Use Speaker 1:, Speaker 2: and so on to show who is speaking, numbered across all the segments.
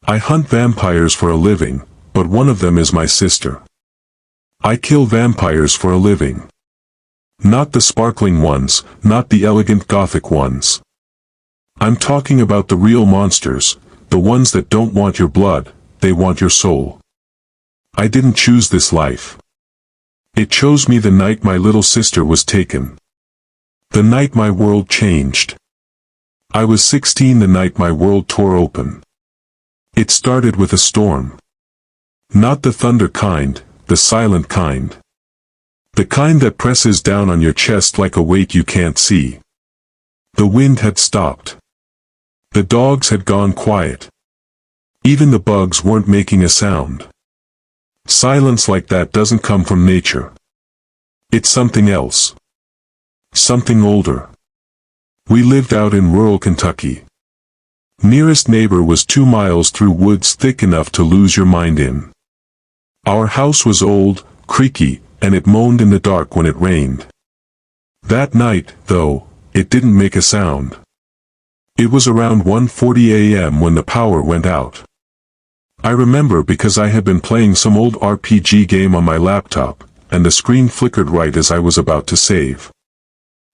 Speaker 1: I hunt vampires for a living, but one of them is my sister. I kill vampires for a living. Not the sparkling ones, not the elegant gothic ones. I'm talking about the real monsters, the ones that don't want your blood, they want your soul. I didn't choose this life. It chose me the night my little sister was taken. The night my world changed. I was 16 the night my world tore open. It started with a storm. Not the thunder kind, the silent kind. The kind that presses down on your chest like a weight you can't see. The wind had stopped. The dogs had gone quiet. Even the bugs weren't making a sound. Silence like that doesn't come from nature. It's something else. Something older. We lived out in rural Kentucky. Nearest neighbor was 2 miles through woods thick enough to lose your mind in. Our house was old, creaky, and it moaned in the dark when it rained. That night, though, it didn't make a sound. It was around 1:40 a.m. when the power went out. I remember because I had been playing some old RPG game on my laptop, and the screen flickered right as I was about to save.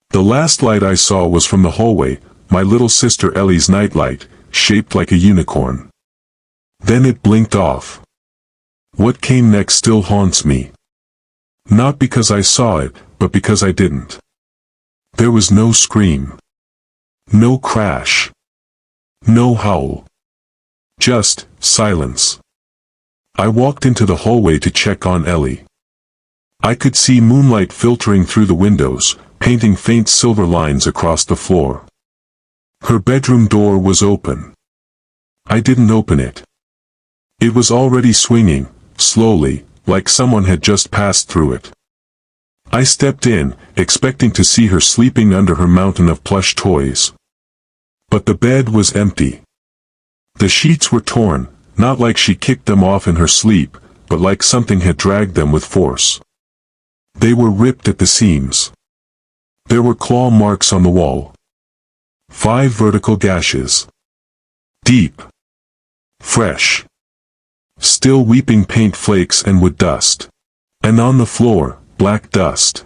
Speaker 1: The last light I saw was from the hallway, my little sister Ellie's nightlight, shaped like a unicorn. Then it blinked off. What came next still haunts me. Not because I saw it, but because I didn't. There was no scream. No crash. No howl. Just silence. I walked into the hallway to check on Ellie. I could see moonlight filtering through the windows, painting faint silver lines across the floor. Her bedroom door was open. I didn't open it. It was already swinging, slowly, like someone had just passed through it. I stepped in, expecting to see her sleeping under her mountain of plush toys. But the bed was empty. The sheets were torn, not like she kicked them off in her sleep, but like something had dragged them with force. They were ripped at the seams. There were claw marks on the wall. 5 vertical gashes. Deep. Fresh. Still weeping paint flakes and wood dust. And on the floor, black dust.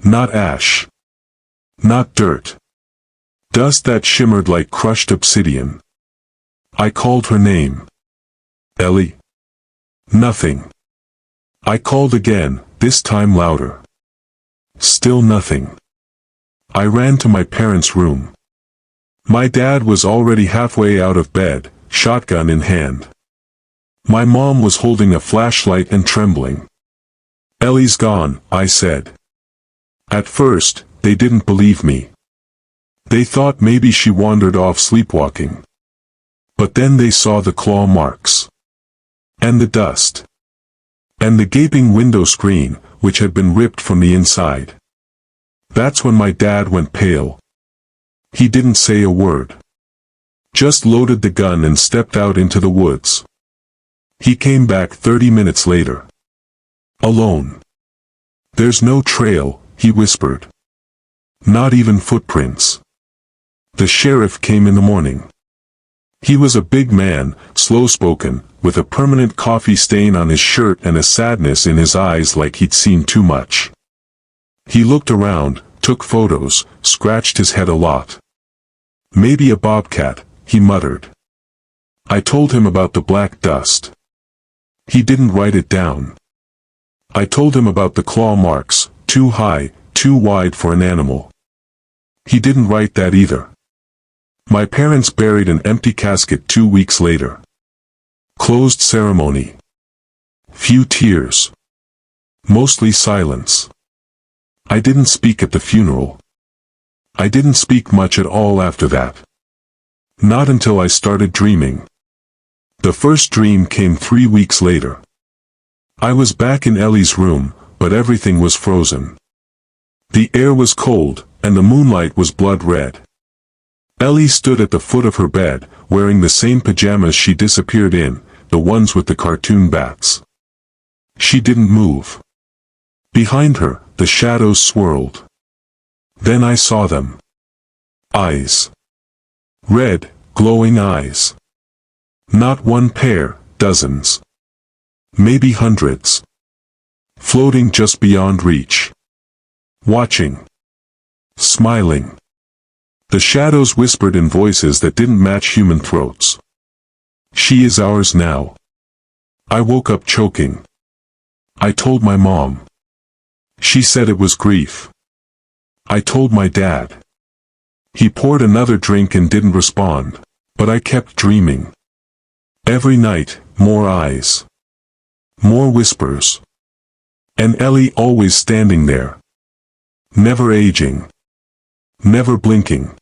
Speaker 1: Not ash. Not dirt. Dust that shimmered like crushed obsidian. I called her name. Ellie. Nothing. I called again, this time louder. Still nothing. I ran to my parents' room. My dad was already halfway out of bed, shotgun in hand. My mom was holding a flashlight and trembling. Ellie's gone, I said. At first, they didn't believe me. They thought maybe she wandered off sleepwalking. But then they saw the claw marks. And the dust. And the gaping window screen, which had been ripped from the inside. That's when my dad went pale. He didn't say a word. Just loaded the gun and stepped out into the woods. He came back 30 minutes later. Alone. There's no trail, he whispered. Not even footprints. The sheriff came in the morning. He was a big man, slow-spoken, with a permanent coffee stain on his shirt and a sadness in his eyes like he'd seen too much. He looked around, took photos, scratched his head a lot. Maybe a bobcat, he muttered. I told him about the black dust. He didn't write it down. I told him about the claw marks, too high, too wide for an animal. He didn't write that either. My parents buried an empty casket 2 weeks later. Closed ceremony. Few tears. Mostly silence. I didn't speak at the funeral. I didn't speak much at all after that. Not until I started dreaming. The first dream came 3 weeks later. I was back in Ellie's room, but everything was frozen. The air was cold, and the moonlight was blood red. Ellie stood at the foot of her bed, wearing the same pajamas she disappeared in, the ones with the cartoon bats. She didn't move. Behind her, the shadows swirled. Then I saw them. Eyes. Red, glowing eyes. Not one pair, dozens. Maybe hundreds. Floating just beyond reach. Watching. Smiling. The shadows whispered in voices that didn't match human throats. She is ours now. I woke up choking. I told my mom. She said it was grief. I told my dad. He poured another drink and didn't respond, but I kept dreaming. Every night, more eyes. More whispers. And Ellie always standing there. Never aging. Never blinking.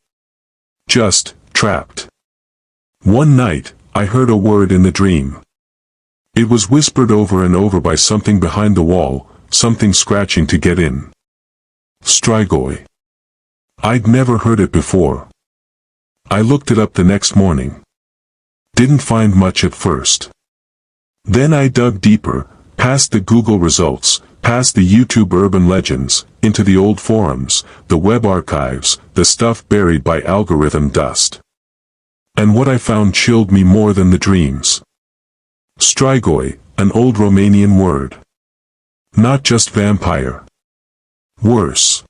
Speaker 1: Just, trapped. One night, I heard a word in the dream. It was whispered over and over by something behind the wall, something scratching to get in. Strigoi. I'd never heard it before. I looked it up the next morning. Didn't find much at first. Then I dug deeper, past the Google results, past the YouTube urban legends, into the old forums, the web archives, the stuff buried by algorithm dust. And what I found chilled me more than the dreams. Strigoi, an old Romanian word. Not just vampire. Worse.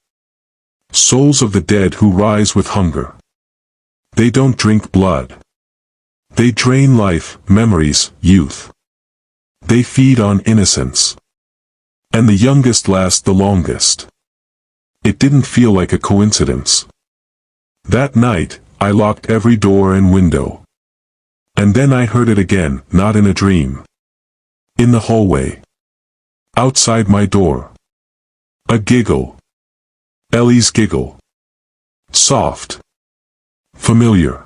Speaker 1: Souls of the dead who rise with hunger. They don't drink blood. They drain life, memories, youth. They feed on innocence. And the youngest last the longest. It didn't feel like a coincidence. That night, I locked every door and window. And then I heard it again, not in a dream. In the hallway. Outside my door. A giggle. Ellie's giggle. Soft. Familiar.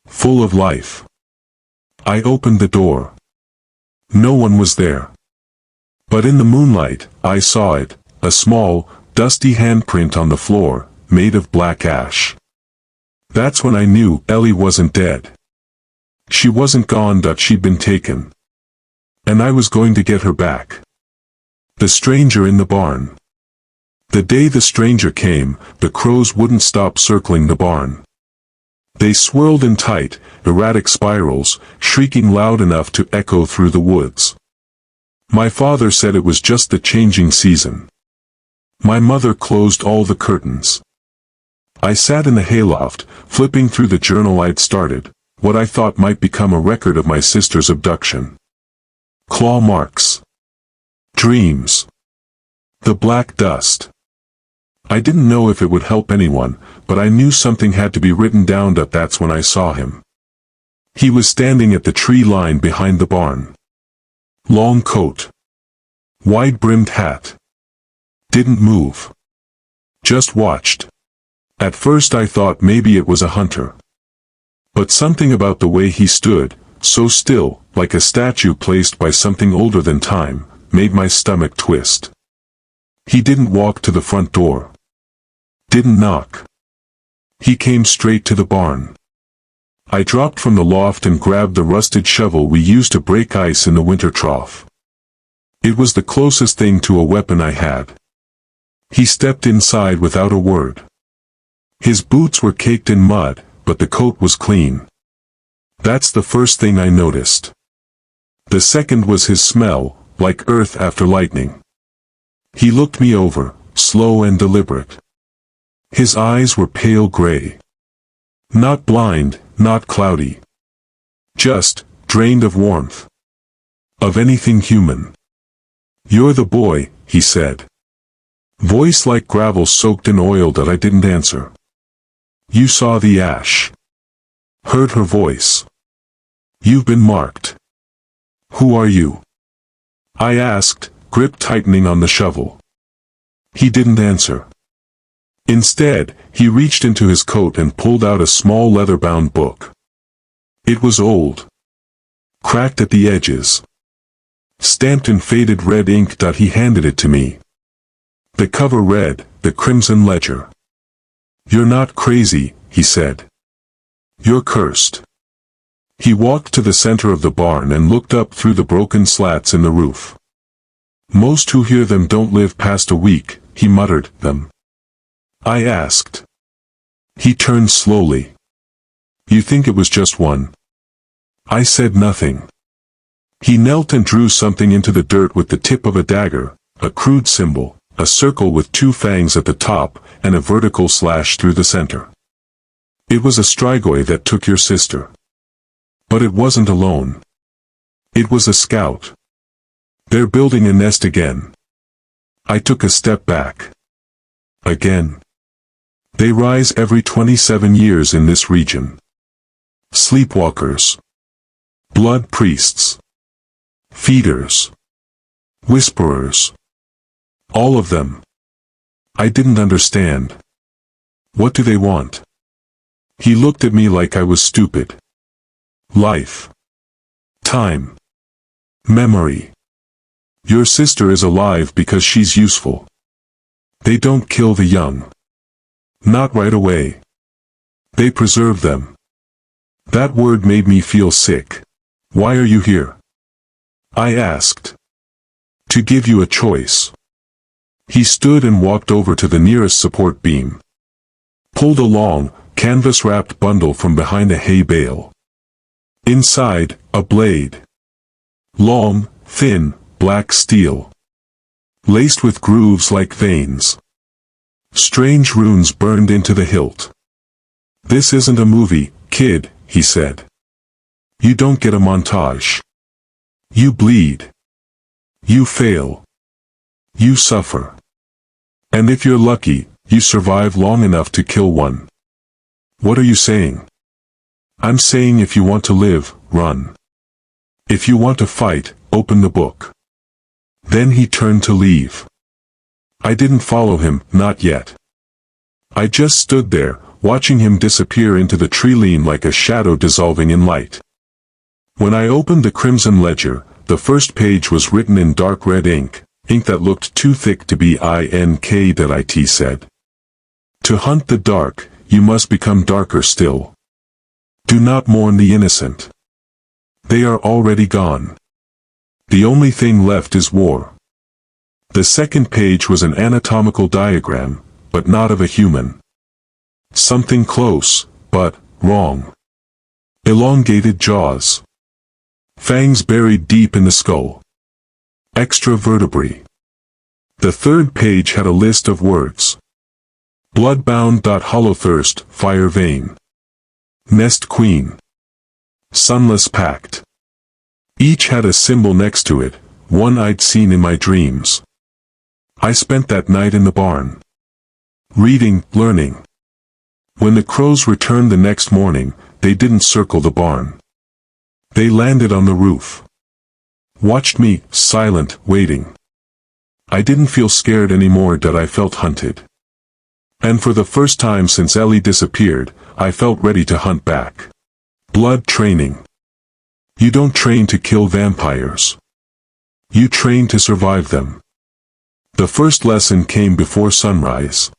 Speaker 1: Full of life. I opened the door. No one was there. But in the moonlight, I saw it, a small, dusty handprint on the floor, made of black ash. That's when I knew Ellie wasn't dead. She wasn't gone, that she'd been taken. And I was going to get her back. The stranger in the barn. The day the stranger came, the crows wouldn't stop circling the barn. They swirled in tight, erratic spirals, shrieking loud enough to echo through the woods. My father said it was just the changing season. My mother closed all the curtains. I sat in the hayloft, flipping through the journal I'd started, what I thought might become a record of my sister's abduction. Claw marks. Dreams. The black dust. I didn't know if it would help anyone, but I knew something had to be written down. That's when I saw him. He was standing at the tree line behind the barn. Long coat. Wide-brimmed hat. Didn't move. Just watched. At first I thought maybe it was a hunter. But something about the way he stood, so still, like a statue placed by something older than time, made my stomach twist. He didn't walk to the front door. Didn't knock. He came straight to the barn. I dropped from the loft and grabbed the rusted shovel we used to break ice in the winter trough. It was the closest thing to a weapon I had. He stepped inside without a word. His boots were caked in mud, but the coat was clean. That's the first thing I noticed. The second was his smell, like earth after lightning. He looked me over, slow and deliberate. His eyes were pale gray. Not blind, not cloudy. Just, drained of warmth. Of anything human. "You're the boy," he said. Voice like gravel soaked in oil. That I didn't answer. "You saw the ash." Heard her voice. "You've been marked." "Who are you?" I asked, grip tightening on the shovel. He didn't answer. Instead, he reached into his coat and pulled out a small leather-bound book. It was old. Cracked at the edges. Stamped in faded red ink. He handed it to me. The cover read, "The Crimson Ledger." "You're not crazy," he said. "You're cursed." He walked to the center of the barn and looked up through the broken slats in the roof. "Most who hear them don't live past a week," he muttered. "Them?" I asked. He turned slowly. "You think it was just one?" I said nothing. He knelt and drew something into the dirt with the tip of a dagger, a crude symbol, a circle with two fangs at the top, and a vertical slash through the center. It was a strigoi that took your sister. But it wasn't alone. It was a scout. They're building a nest again. I took a step back. Again. They rise every 27 years in this region. Sleepwalkers. Blood priests. Feeders. Whisperers. All of them. I didn't understand. What do they want? He looked at me like I was stupid. Life. Time. Memory. Your sister is alive because she's useful. They don't kill the young. Not right away. They preserve them. That word made me feel sick. Why are you here? I asked. To give you a choice. He stood and walked over to the nearest support beam. Pulled a long, canvas-wrapped bundle from behind a hay bale. Inside, a blade. Long, thin, black steel. Laced with grooves like veins. Strange runes burned into the hilt. This isn't a movie, kid, he said. You don't get a montage. You bleed. You fail. You suffer. And if you're lucky, you survive long enough to kill one. What are you saying? I'm saying if you want to live, run. If you want to fight, open the book. Then he turned to leave. I didn't follow him, not yet. I just stood there, watching him disappear into the tree line like a shadow dissolving in light. When I opened the crimson ledger, the first page was written in dark red ink that looked too thick to be ink. It said. To hunt the dark, you must become darker still. Do not mourn the innocent. They are already gone. The only thing left is war. The second page was an anatomical diagram, but not of a human. Something close, but wrong. Elongated jaws. Fangs buried deep in the skull. Extra vertebrae. The third page had a list of words. Bloodbound. Hollow thirst, fire vein. Nest queen. Sunless pact. Each had a symbol next to it, one I'd seen in my dreams. I spent that night in the barn. Reading, learning. When the crows returned the next morning, they didn't circle the barn. They landed on the roof. Watched me, silent, waiting. I didn't feel scared anymore. I felt hunted. And for the first time since Ellie disappeared, I felt ready to hunt back. Blood training. You don't train to kill vampires. You train to survive them. The first lesson came before sunrise.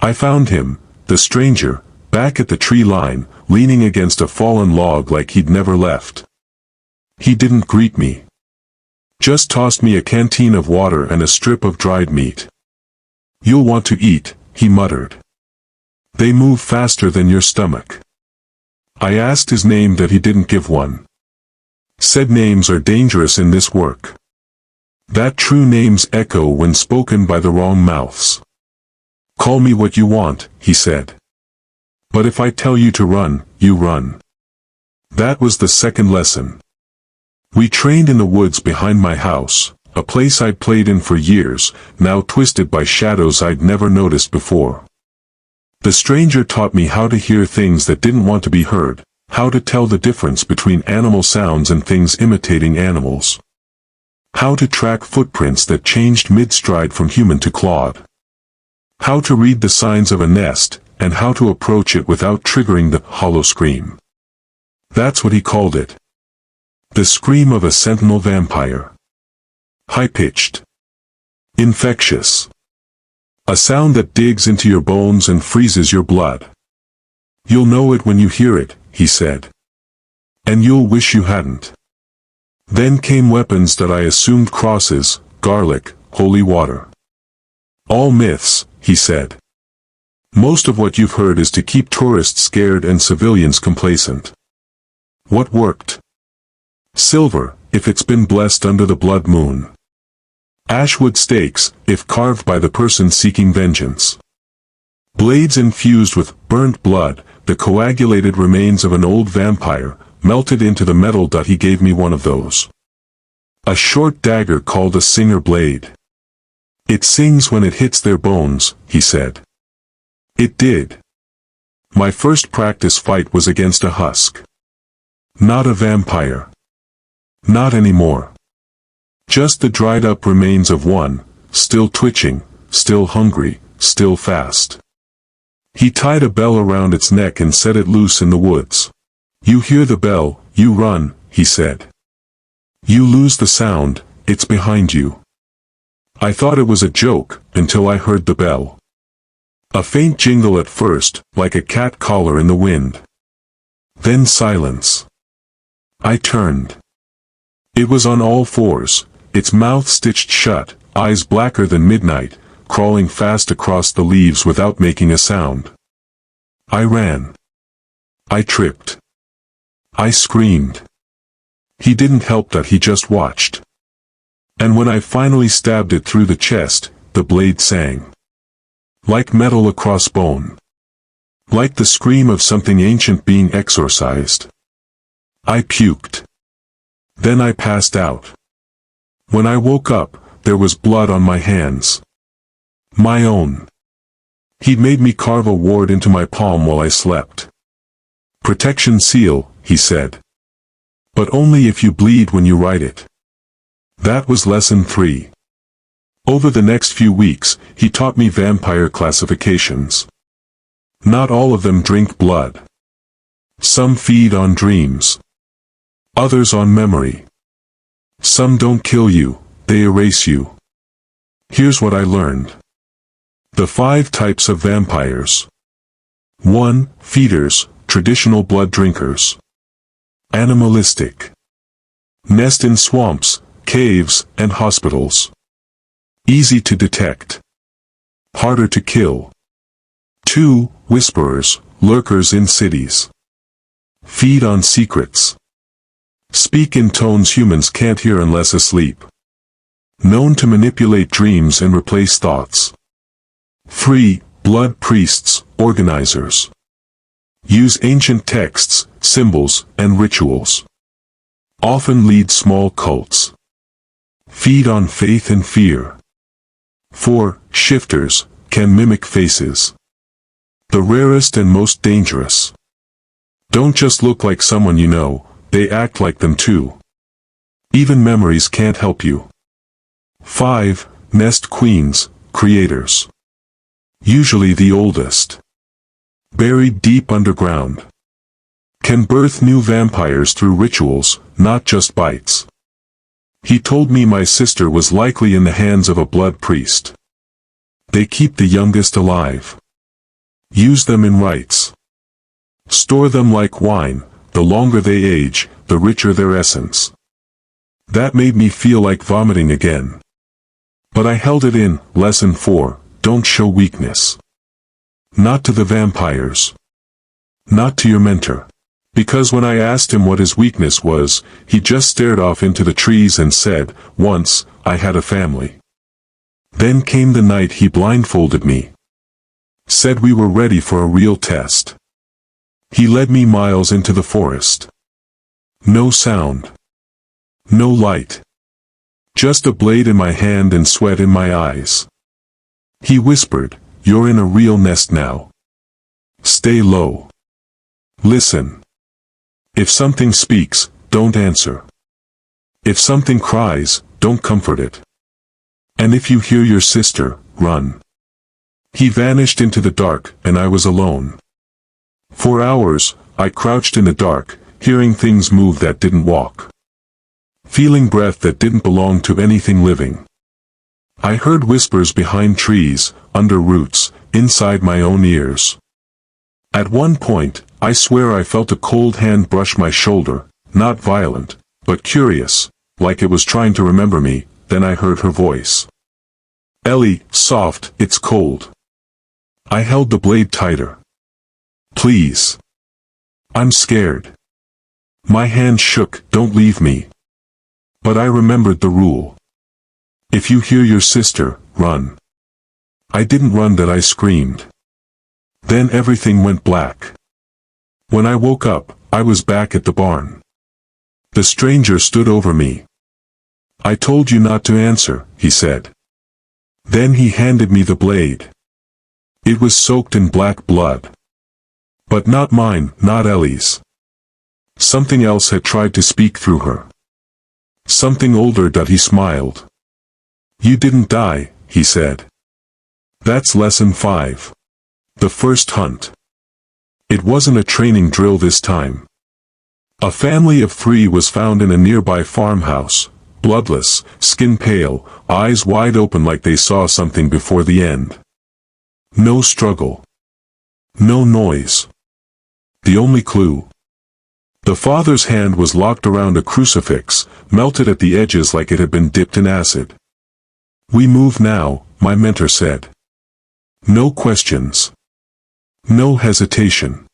Speaker 1: I found him, the stranger, back at the tree line, leaning against a fallen log like he'd never left. He didn't greet me. Just tossed me a canteen of water and a strip of dried meat. You'll want to eat, he muttered. They move faster than your stomach. I asked his name that he didn't give one. Said names are dangerous in this work. That true names echo when spoken by the wrong mouths. Call me what you want, he said. But if I tell you to run, you run. That was the second lesson. We trained in the woods behind my house, a place I'd played in for years, now twisted by shadows I'd never noticed before. The stranger taught me how to hear things that didn't want to be heard, how to tell the difference between animal sounds and things imitating animals. How to track footprints that changed mid-stride from human to clawed. How to read the signs of a nest, and how to approach it without triggering the hollow scream. That's what he called it. The scream of a sentinel vampire. High-pitched. Infectious. A sound that digs into your bones and freezes your blood. You'll know it when you hear it, he said. And you'll wish you hadn't. Then came weapons that I assumed: crosses, garlic, holy water. All myths, he said. Most of what you've heard is to keep tourists scared and civilians complacent. What worked? Silver, if it's been blessed under the blood moon. Ashwood stakes, if carved by the person seeking vengeance. Blades infused with burnt blood, the coagulated remains of an old vampire, melted into the metal. He gave me one of those. A short dagger called a singer blade. It sings when it hits their bones, he said. It did. My first practice fight was against a husk. Not a vampire. Not anymore. Just the dried-up remains of one, still twitching, still hungry, still fast. He tied a bell around its neck and set it loose in the woods. You hear the bell, you run, he said. You lose the sound, it's behind you. I thought it was a joke, until I heard the bell. A faint jingle at first, like a cat collar in the wind. Then silence. I turned. It was on all fours, its mouth stitched shut, eyes blacker than midnight, crawling fast across the leaves without making a sound. I ran. I tripped. I screamed. He didn't help that, he just watched. And when I finally stabbed it through the chest, the blade sang. Like metal across bone. Like the scream of something ancient being exorcised. I puked. Then I passed out. When I woke up, there was blood on my hands. My own. He'd made me carve a ward into my palm while I slept. Protection seal, he said. But only if you bleed when you write it. That was lesson 3. Over the next few weeks, he taught me vampire classifications. Not all of them drink blood. Some feed on dreams. Others on memory. Some don't kill you, they erase you. Here's what I learned. The 5 types of vampires. 1. Feeders, traditional blood drinkers. Animalistic. Nest in swamps, caves, and hospitals. Easy to detect. Harder to kill. 2. Whisperers, lurkers in cities. Feed on secrets. Speak in tones humans can't hear unless asleep. Known to manipulate dreams and replace thoughts. 3. Blood priests, organizers. Use ancient texts, symbols, and rituals. Often lead small cults. Feed on faith and fear. 4. Shifters, can mimic faces. The rarest and most dangerous. Don't just look like someone you know, they act like them too. Even memories can't help you. 5. Nest queens, creators. Usually the oldest. Buried deep underground. Can birth new vampires through rituals, not just bites. He told me my sister was likely in the hands of a blood priest. They keep the youngest alive. Use them in rites. Store them like wine, the longer they age, the richer their essence. That made me feel like vomiting again. But I held it in. Lesson 4, don't show weakness. Not to the vampires. Not to your mentor. Because when I asked him what his weakness was, he just stared off into the trees and said, once, I had a family. Then came the night he blindfolded me. Said we were ready for a real test. He led me miles into the forest. No sound. No light. Just a blade in my hand and sweat in my eyes. He whispered, you're in a real nest now. Stay low. Listen. If something speaks, don't answer. If something cries, don't comfort it. And if you hear your sister, run. He vanished into the dark, and I was alone. For hours, I crouched in the dark, hearing things move that didn't walk. Feeling breath that didn't belong to anything living. I heard whispers behind trees, under roots, inside my own ears. At one point, I swear I felt a cold hand brush my shoulder, not violent, but curious, like it was trying to remember me. Then I heard her voice. Ellie, soft, it's cold. I held the blade tighter. Please. I'm scared. My hand shook. Don't leave me. But I remembered the rule. If you hear your sister, run. I didn't run, that I screamed. Then everything went black. When I woke up, I was back at the barn. The stranger stood over me. I told you not to answer, he said. Then he handed me the blade. It was soaked in black blood. But not mine, not Ellie's. Something else had tried to speak through her. Something older. That he smiled. You didn't die, he said. That's lesson 5. The first hunt. It wasn't a training drill this time. A family of 3 was found in a nearby farmhouse, bloodless, skin pale, eyes wide open like they saw something before the end. No struggle. No noise. The only clue. The father's hand was locked around a crucifix, melted at the edges like it had been dipped in acid. We move now, my mentor said. No questions. No hesitation.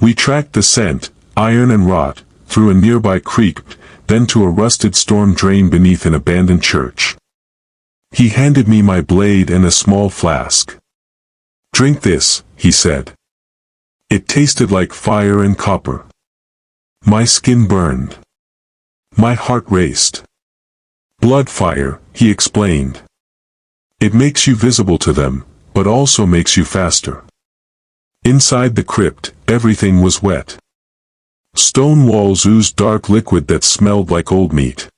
Speaker 1: We tracked the scent, iron and rot, through a nearby creek, then to a rusted storm drain beneath an abandoned church. He handed me my blade and a small flask. Drink this, he said. It tasted like fire and copper. My skin burned. My heart raced. Blood fire, he explained. It makes you visible to them, but also makes you faster. Inside the crypt, everything was wet. Stone walls oozed dark liquid that smelled like old meat.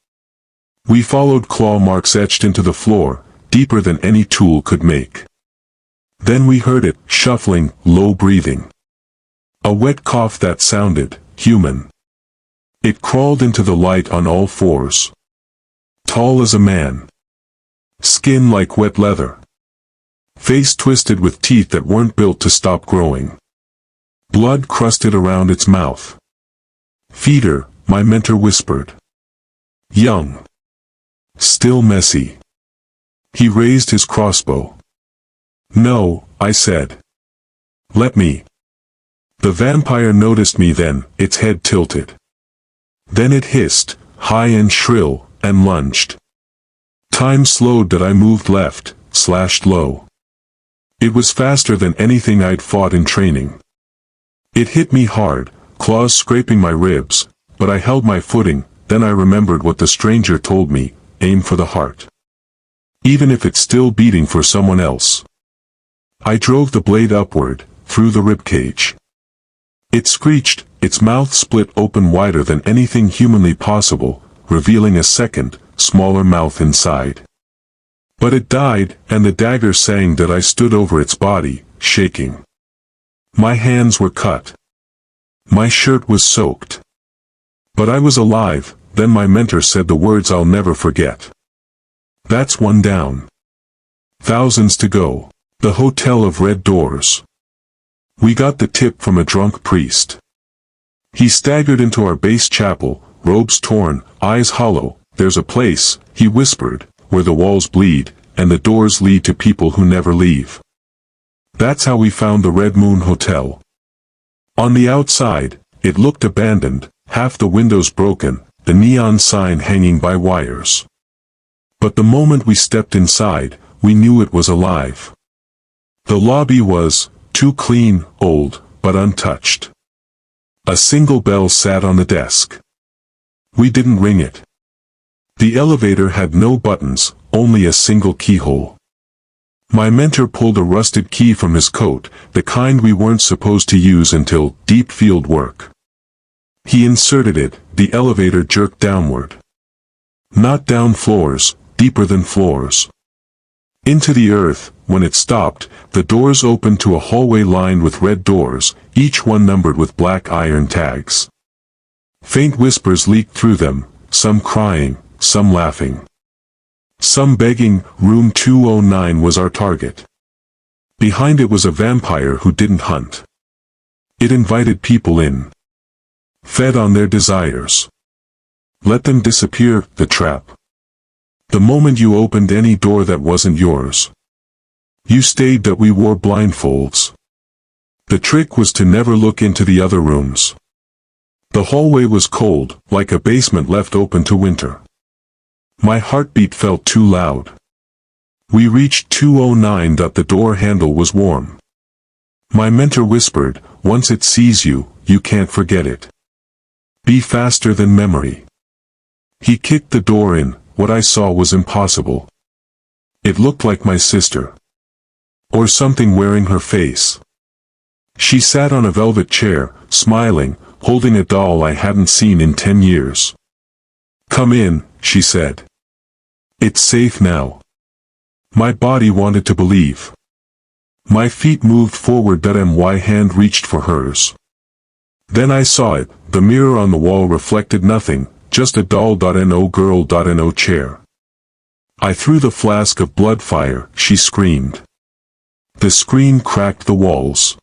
Speaker 1: We followed claw marks etched into the floor, deeper than any tool could make. Then we heard it, shuffling, low breathing. A wet cough that sounded human. It crawled into the light on all 4s. Tall as a man. Skin like wet leather. Face twisted with teeth that weren't built to stop growing. Blood crusted around its mouth. Feeder, my mentor whispered. Young. Still messy. He raised his crossbow. No, I said. Let me. The vampire noticed me then, its head tilted. Then it hissed, high and shrill, and lunged. Time slowed. That I moved left, slashed low. It was faster than anything I'd fought in training. It hit me hard, claws scraping my ribs, but I held my footing. Then I remembered what the stranger told me, aim for the heart. Even if it's still beating for someone else. I drove the blade upward, through the ribcage. It screeched, its mouth split open wider than anything humanly possible, revealing a second, smaller mouth inside. But it died, and the dagger sang. That I stood over its body, shaking. My hands were cut. My shirt was soaked. But I was alive. Then my mentor said the words I'll never forget. That's one down. Thousands to go. The Hotel of Red Doors. We got the tip from a drunk priest. He staggered into our base chapel, robes torn, eyes hollow. There's a place, he whispered, where the walls bleed, and the doors lead to people who never leave. That's how we found the Red Moon Hotel. On the outside, it looked abandoned, half the windows broken, the neon sign hanging by wires. But the moment we stepped inside, we knew it was alive. The lobby was too clean, old, but untouched. A single bell sat on the desk. We didn't ring it. The elevator had no buttons, only a single keyhole. My mentor pulled a rusted key from his coat, the kind we weren't supposed to use until deep field work. He inserted it. The elevator jerked downward. Not down floors, deeper than floors. Into the earth. When it stopped, the doors opened to a hallway lined with red doors, each one numbered with black iron tags. Faint whispers leaked through them, some crying, some laughing. Some begging. Room 209 was our target. Behind it was a vampire who didn't hunt. It invited people in. Fed on their desires. Let them disappear. The trap. The moment you opened any door that wasn't yours. You stayed. That we wore blindfolds. The trick was to never look into the other rooms. The hallway was cold, like a basement left open to winter. My heartbeat felt too loud. We reached 209. The door handle was warm. My mentor whispered, "Once it sees you, you can't forget it. Be faster than memory." He kicked the door in. What I saw was impossible. It looked like my sister. Or something wearing her face. She sat on a velvet chair, smiling, holding a doll I hadn't seen in 10 years. "Come in," she said. "It's safe now." My body wanted to believe. My feet moved forward. My hand reached for hers. Then I saw it. The mirror on the wall reflected nothing, just a doll.no girl.no chair. I threw the flask of blood fire. She screamed. The screen cracked the walls.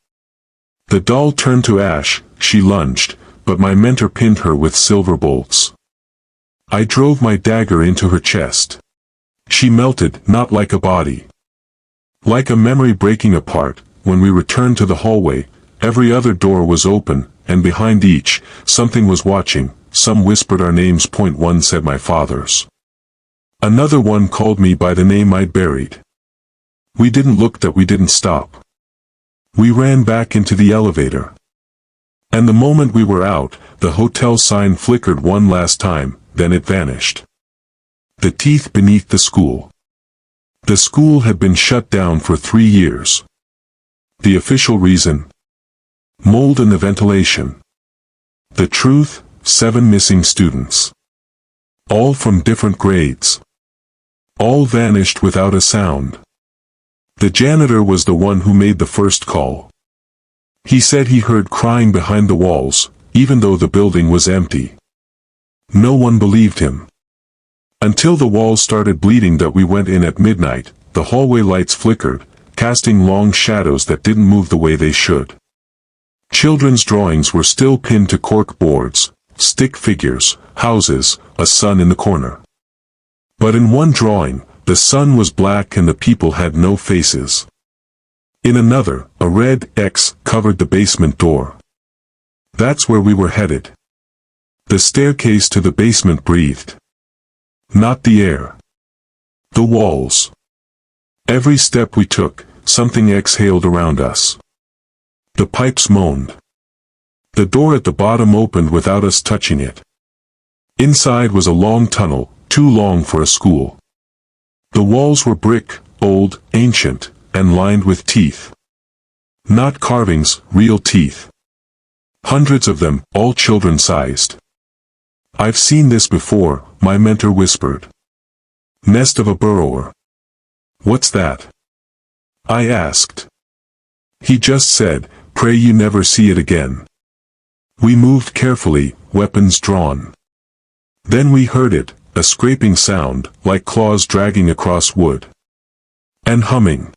Speaker 1: The doll turned to ash. She lunged, but my mentor pinned her with silver bolts. I drove my dagger into her chest. She melted, not like a body. Like a memory breaking apart. When we returned to the hallway, every other door was open, and behind each, something was watching. Some whispered our names. One said my father's. Another one called me by the name I'd buried. We didn't look. We didn't stop. We ran back into the elevator. And the moment we were out, the hotel sign flickered one last time, then it vanished. The teeth beneath the school. The school had been shut down for 3 years. The official reason? Mold in the ventilation. The truth? 7 missing students. All from different grades. All vanished without a sound. The janitor was the one who made the first call. He said he heard crying behind the walls, even though the building was empty. No one believed him. Until the walls started bleeding. We went in at midnight. The hallway lights flickered, casting long shadows that didn't move the way they should. Children's drawings were still pinned to cork boards, stick figures, houses, a sun in the corner. But in one drawing, the sun was black and the people had no faces. In another, a red X covered the basement door. That's where we were headed. The staircase to the basement breathed. Not the air. The walls. Every step we took, something exhaled around us. The pipes moaned. The door at the bottom opened without us touching it. Inside was a long tunnel, too long for a school. The walls were brick, old, ancient, and lined with teeth. Not carvings, real teeth. Hundreds of them, all children-sized. "I've seen this before," my mentor whispered. "Nest of a burrower." "What's that?" I asked. He just said, "Pray you never see it again." We moved carefully, weapons drawn. Then we heard it, a scraping sound, like claws dragging across wood. And humming.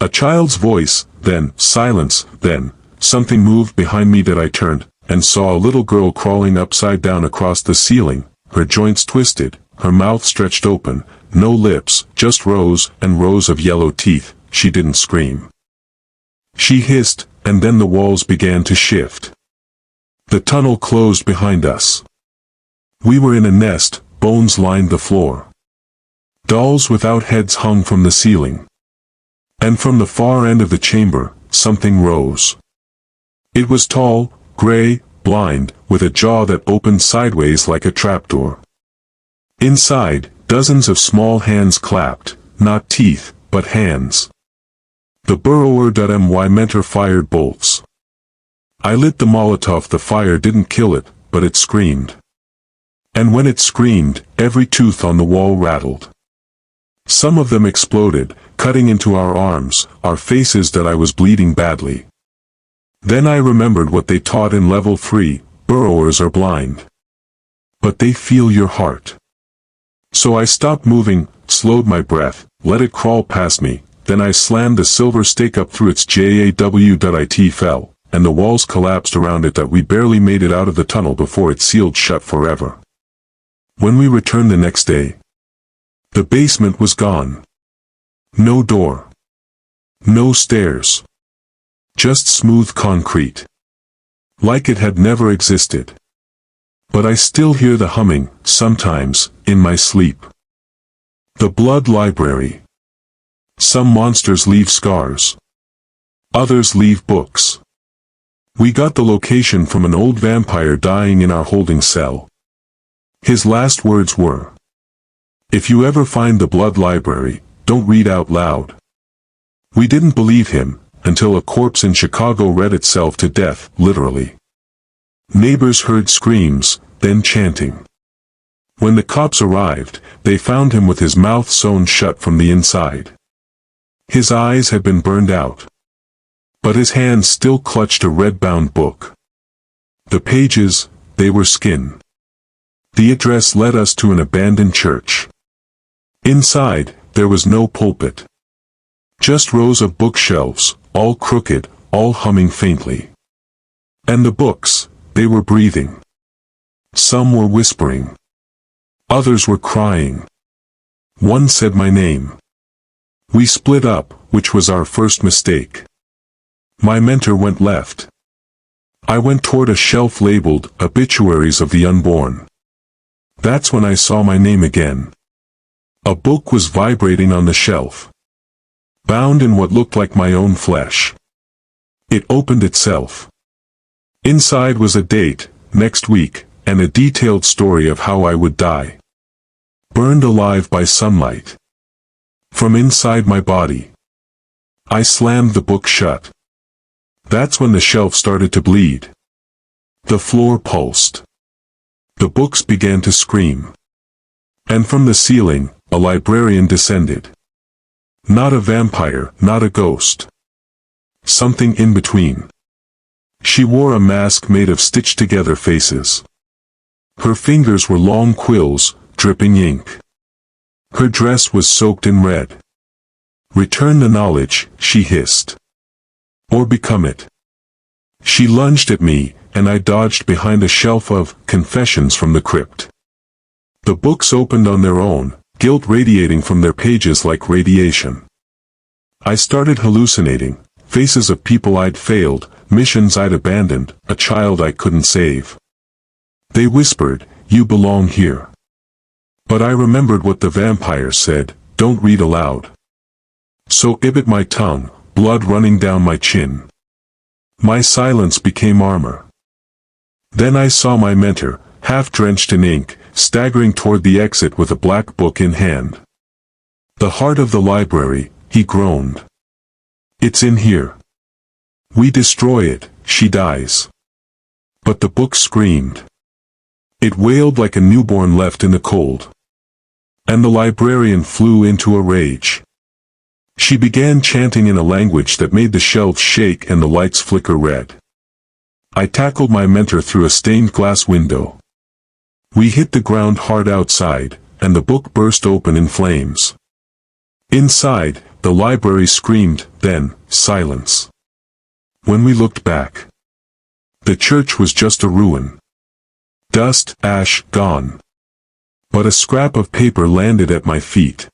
Speaker 1: A child's voice, then silence, then something moved behind me. I turned, and saw a little girl crawling upside down across the ceiling, her joints twisted, her mouth stretched open, no lips, just rows and rows of yellow teeth. She didn't scream. She hissed, and then the walls began to shift. The tunnel closed behind us. We were in a nest, bones lined the floor. Dolls without heads hung from the ceiling. And from the far end of the chamber, something rose. It was tall, gray, blind, with a jaw that opened sideways like a trapdoor. Inside, dozens of small hands clapped, not teeth, but hands. The burrower.my mentor fired bolts. I lit the Molotov. The fire didn't kill it, but it screamed. And when it screamed, every tooth on the wall rattled. Some of them exploded, cutting into our arms, our faces. I was bleeding badly. Then I remembered what they taught in level 3, burrowers are blind. But they feel your heart. So I stopped moving, slowed my breath, let it crawl past me, then I slammed the silver stake up through its jaw. It fell, and the walls collapsed around it. We barely made it out of the tunnel before it sealed shut forever. When we returned the next day, the basement was gone. No door. No stairs. Just smooth concrete. like it had never existed. But I still hear the humming, sometimes, in my sleep. The Blood Library. Some monsters leave scars. Others leave books. We got the location from an old vampire dying in our holding cell. His last words were, "If you ever find the Blood Library, don't read out loud." We didn't believe him, until a corpse in Chicago read itself to death, literally. Neighbors heard screams, then chanting. When the cops arrived, they found him with his mouth sewn shut from the inside. His eyes had been burned out. But his hands still clutched a red-bound book. The pages, they were skin. The address led us to an abandoned church. Inside, there was no pulpit. Just rows of bookshelves, all crooked, all humming faintly. And the books, they were breathing. Some were whispering. Others were crying. One said my name. We split up, which was our first mistake. My mentor went left. I went toward a shelf labeled Obituaries of the Unborn. That's when I saw my name again. A book was vibrating on the shelf. Bound in what looked like my own flesh. It opened itself. Inside was a date, next week, and a detailed story of how I would die. Burned alive by sunlight. From inside my body. I slammed the book shut. That's when the shelf started to bleed. The floor pulsed. The books began to scream. And from the ceiling, a librarian descended. Not a vampire, not a ghost. Something in between. She wore a mask made of stitched-together faces. Her fingers were long quills, dripping ink. Her dress was soaked in red. "Return the knowledge," she hissed. "Or become it." She lunged at me, and I dodged behind a shelf of Confessions from the Crypt. The books opened on their own, guilt radiating from their pages like radiation. I started hallucinating, faces of people I'd failed, missions I'd abandoned, a child I couldn't save. They whispered, "You belong here." But I remembered what the vampire said, "Don't read aloud." So I bit my tongue, blood running down my chin. My silence became armor. Then I saw my mentor, half drenched in ink, staggering toward the exit with a black book in hand. "The heart of the library," he groaned. "It's in here. We destroy it, she dies." But the book screamed. It wailed like a newborn left in the cold. And the librarian flew into a rage. She began chanting in a language that made the shelves shake and the lights flicker red. I tackled my mentor through a stained glass window. We hit the ground hard outside, and the book burst open in flames. Inside, the library screamed, then, silence. When we looked back, the church was just a ruin. Dust, ash, gone. But a scrap of paper landed at my feet.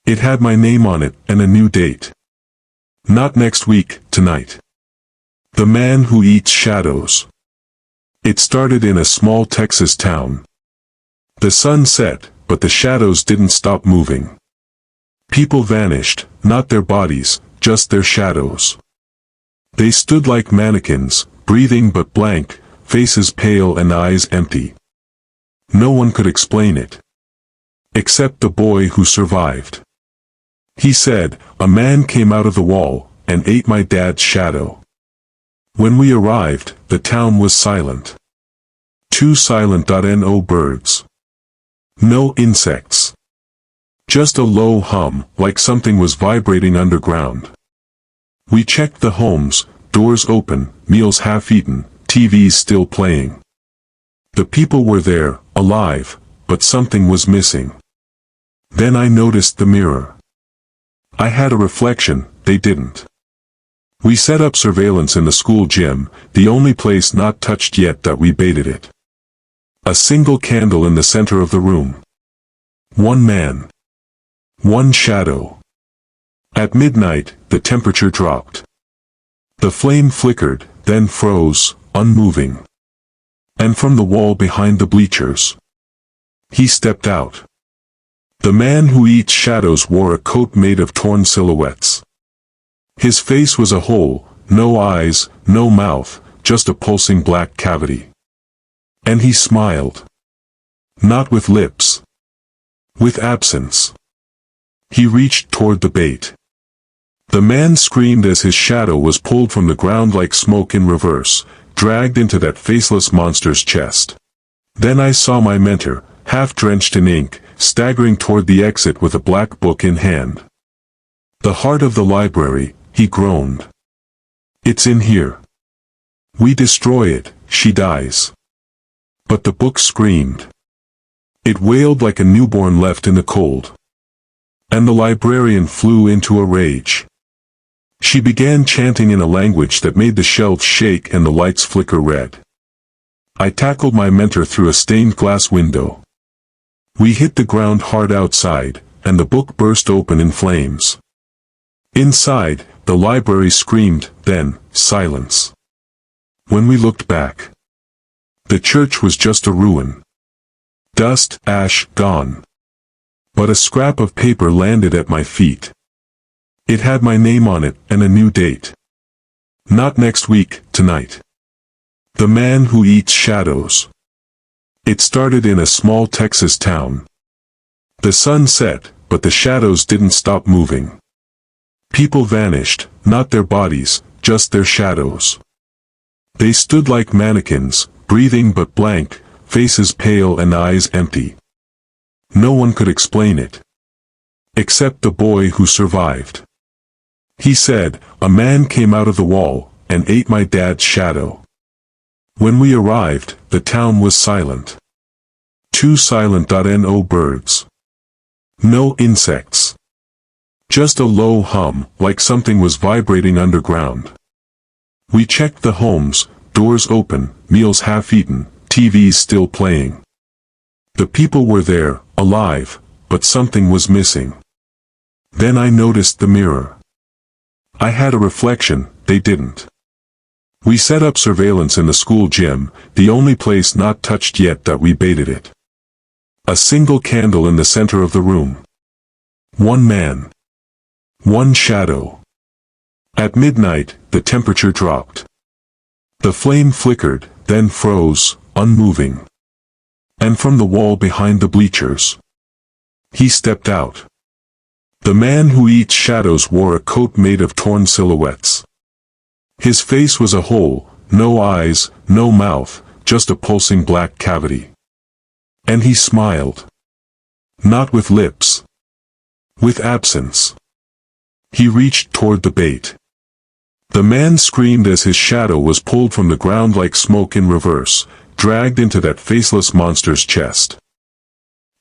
Speaker 1: It had my name on it, and a new date. Not next week, tonight. The Man Who Eats Shadows. It started in a small Texas town. The sun set, but the shadows didn't stop moving. People vanished, not their bodies, just their shadows. They stood like mannequins, breathing but blank, faces pale and eyes empty. No one could explain it. Except the boy who survived. He said, "A man came out of the wall, and ate my dad's shadow." When we arrived, the town was silent. Too silent. No birds. No insects. Just a low hum, like something was vibrating underground. We checked the homes, doors open, meals half-eaten, TVs still playing. The people were there, alive, but something was missing. Then I noticed the mirror. I had a reflection, they didn't. We set up surveillance in the school gym, the only place not touched yet that we baited it. A single candle in the center of the room. One man. One shadow. At midnight, the temperature dropped. The flame flickered, then froze, unmoving. And from the wall behind the bleachers, he stepped out. The man who eats shadows wore a coat made of torn silhouettes. His face was a hole, no eyes, no mouth, just a pulsing black cavity. And he smiled. Not with lips. With absence. He reached toward the bait. The man screamed as his shadow was pulled from the ground like smoke in reverse, dragged into that faceless monster's chest. Then I saw my mentor, half drenched in ink, staggering toward the exit with a black book in hand. The heart of the library, he groaned. It's in here. We destroy it, she dies. But the book screamed. It wailed like a newborn left in the cold. And the librarian flew into a rage. She began chanting in a language that made the shelves shake and the lights flicker red. I tackled my mentor through a stained glass window. We hit the ground hard outside, and the book burst open in flames. Inside, the library screamed, then, silence. When we looked back, the church was just a ruin. Dust, ash, gone. But a scrap of paper landed at my feet. It had my name on it and a new date. Not next week, tonight. The man who eats shadows. It started in a small Texas town. The sun set, but the shadows didn't stop moving. People vanished, not their bodies, just their shadows. They stood like mannequins, breathing but blank, faces pale and eyes empty. No one could explain it. Except the boy who survived. He said, a man came out of the wall, and ate my dad's shadow. When we arrived, the town was silent. Too silent. No birds. No insects. Just a low hum, like something was vibrating underground. We checked the homes, doors open, meals half-eaten, TVs still playing. The people were there, alive, but something was missing. Then I noticed the mirror. I had a reflection, they didn't. We set up surveillance in the school gym, the only place not touched yet that we baited it. A single candle in the center of the room. One man. One shadow. At midnight, the temperature dropped. The flame flickered, then froze, unmoving. And from the wall behind the bleachers, he stepped out. The man who eats shadows wore a coat made of torn silhouettes. His face was a hole, no eyes, no mouth, just a pulsing black cavity. And he smiled. Not with lips. With absence. He reached toward the bait. The man screamed as his shadow was pulled from the ground like smoke in reverse, dragged into that faceless monster's chest.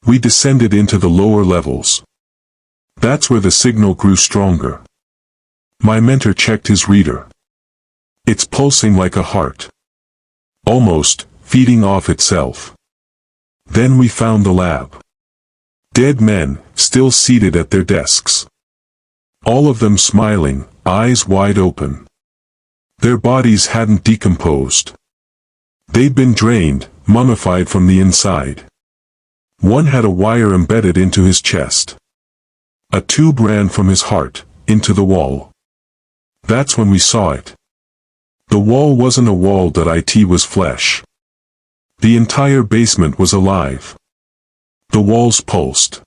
Speaker 1: We descended into the lower levels. That's where the signal grew stronger. My mentor checked his reader. It's pulsing like a heart. Almost, feeding off itself. Then we found the lab. Dead men, still seated at their desks. All of them smiling, eyes wide open. Their bodies hadn't decomposed. They'd been drained, mummified from the inside. One had a wire embedded into his chest. A tube ran from his heart, into the wall. That's when we saw it. The wall wasn't a wall. It was flesh. The entire basement was alive. The walls pulsed.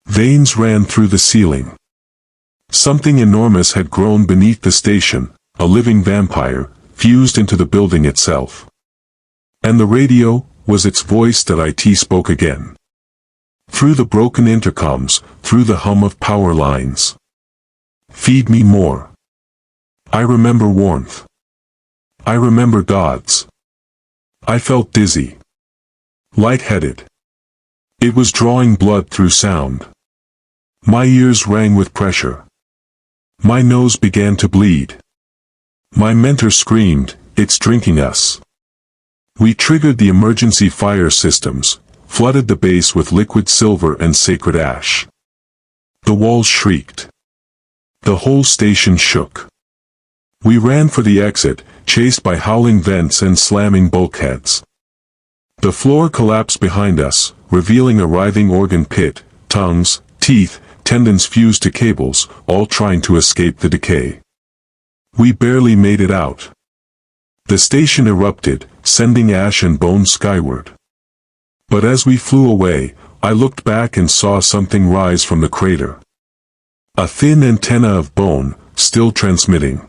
Speaker 1: Veins ran through the ceiling. Something enormous had grown beneath the station, a living vampire, fused into the building itself. And the radio was its voice. It spoke again. Through the broken intercoms, through the hum of power lines. Feed me more. I remember warmth. I remember gods. I felt dizzy. Lightheaded. It was drawing blood through sound. My ears rang with pressure. My nose began to bleed. My mentor screamed, "It's drinking us." We triggered the emergency fire systems, flooded the base with liquid silver and sacred ash. The walls shrieked. The whole station shook. We ran for the exit, chased by howling vents and slamming bulkheads. The floor collapsed behind us, revealing a writhing organ pit, tongues, teeth, tendons fused to cables, all trying to escape the decay. We barely made it out. The station erupted, sending ash and bone skyward. But as we flew away, I looked back and saw something rise from the crater. A thin antenna of bone, still transmitting.